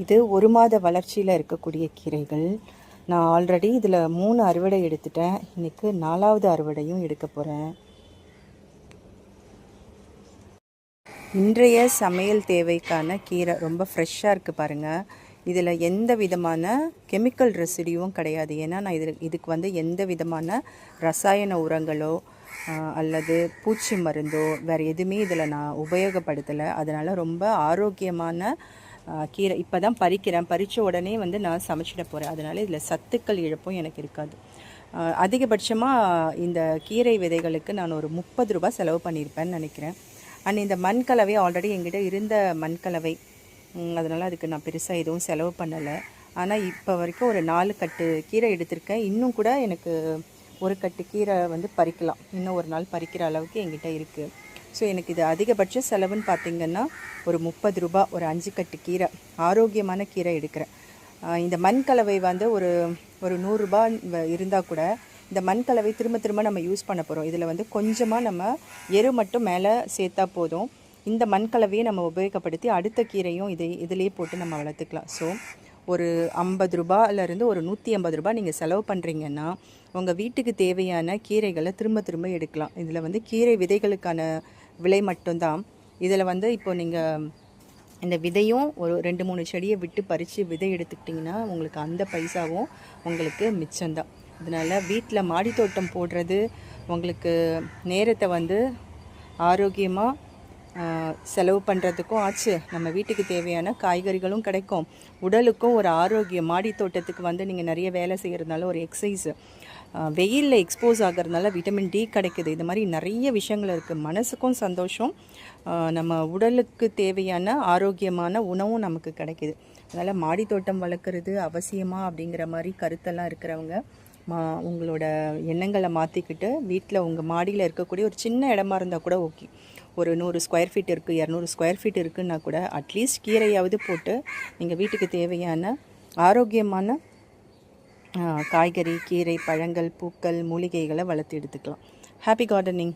இது 1 மாத வளர்ச்சியில் இருக்கக்கூடிய கீரைகள். நான் ஆல்ரெடி இதில் 3 அறுவடை எடுத்துட்டேன். இன்றைக்கி 4வது அறுவடையும் எடுக்க போகிறேன். இன்றைய சமையல் தேவைக்கான கீரை ரொம்ப ஃப்ரெஷ்ஷாக இருக்குது பாருங்கள். இதில் எந்த விதமான கெமிக்கல் ரெசிடியும் கிடையாது. ஏன்னா நான் இதுக்கு எந்த விதமான ரசாயன உரங்களோ அல்லது பூச்சி மருந்தோ வேறு எதுவுமே இதில் நான் உபயோகப்படுத்தலை. அதனால் ரொம்ப ஆரோக்கியமான கீரை. இப்போ தான் பறித்த உடனே நான் சமைச்சிட போகிறேன். அதனால் இதில் சத்துக்கள் இழப்பும் எனக்கு இருக்காது. அதிகபட்சமாக இந்த கீரை விதைகளுக்கு நான் ஒரு 30 ரூபா செலவு பண்ணியிருப்பேன்னு நினைக்கிறேன். அண்ட் இந்த மண்கலவை ஆல்ரெடி என்கிட்ட இருந்த மண்கலவை, அதனால் அதுக்கு நான் பெருசாக எதுவும் செலவு பண்ணலை. ஆனால் இப்போ வரைக்கும் ஒரு 4 கட்டு கீரை எடுத்திருக்கேன். இன்னும் கூட எனக்கு ஒரு கட்டு கீரை பறிக்கலாம். இன்னும் ஒரு நாள் பறிக்கிற அளவுக்கு என்கிட்ட இருக்குது. ஸோ எனக்கு இது அதிகபட்ச செலவுன்னு பார்த்திங்கன்னா ஒரு 30 ரூபா, ஒரு 5 கட்டு கீரை, ஆரோக்கியமான கீரை எடுக்கிறேன். இந்த மண்கலவை ஒரு 100 ரூபா இருந்தால் கூட இந்த மண்கலவை திரும்ப நம்ம யூஸ் பண்ண போகிறோம். இதில் கொஞ்சமாக நம்ம எரு மட்டும் மேலே சேர்த்தா போதும். இந்த மண்கலவையை நம்ம உபயோகப்படுத்தி அடுத்த கீரையும் இதிலே போட்டு நம்ம வளர்த்துக்கலாம். ஸோ ஒரு 50 ரூபாயிலேருந்து ஒரு 150 ரூபா நீங்கள் செலவு பண்ணுறீங்கன்னா உங்கள் வீட்டுக்கு தேவையான கீரைகளை திரும்ப எடுக்கலாம். இதில் கீரை விதைகளுக்கான விலை மட்டும்தான். இதில் இப்போ நீங்கள் இந்த விதையும் ஒரு 2-3 செடியை விட்டு பறித்து விதை எடுத்துக்கிட்டிங்கன்னா உங்களுக்கு அந்த பைசாவும் உங்களுக்கு மிச்சம்தான். அதனால் வீட்டில் மாடித்தோட்டம் போடுறது உங்களுக்கு நேரத்தை ஆரோக்கியமாக செலவு பண்ணுறதுக்கும் ஆச்சு. நம்ம வீட்டுக்கு தேவையான காய்கறிகளும் கிடைக்கும். உடலுக்கும் ஒரு ஆரோக்கியம். மாடி தோட்டத்துக்கு நீங்கள் நிறைய வேலை செய்கிறதுனால ஒரு எக்ஸசைஸு, வெயிலில் எக்ஸ்போஸ் ஆகிறதுனால விட்டமின் டி கிடைக்குது. இது மாதிரி நிறைய விஷயங்கள் இருக்குது. மனசுக்கும் சந்தோஷம், நம்ம உடலுக்கு தேவையான ஆரோக்கியமான உணவும் நமக்கு கிடைக்கிது. அதனால் மாடி தோட்டம் வளர்க்குறது அவசியமா அப்படிங்கிற மாதிரி கருத்தெல்லாம் இருக்கிறவங்க உங்களோட எண்ணங்களை மாற்றிக்கிட்டு வீட்டில் உங்கள் மாடியில் இருக்கக்கூடிய ஒரு சின்ன இடமா இருந்தால் கூட ஓகே. ஒரு 100 ஸ்கொயர் ஃபீட் இருக்குது, 200 ஸ்கொயர் ஃபீட் இருக்குன்னா கூட அட்லீஸ்ட் கீரையாவது போட்டு நீங்கள் வீட்டுக்கு தேவையான ஆரோக்கியமான காய்கறி, கீரை, பழங்கள், பூக்கள், மூலிகைகளை வளர்த்து எடுத்துக்கலாம். Happy gardening.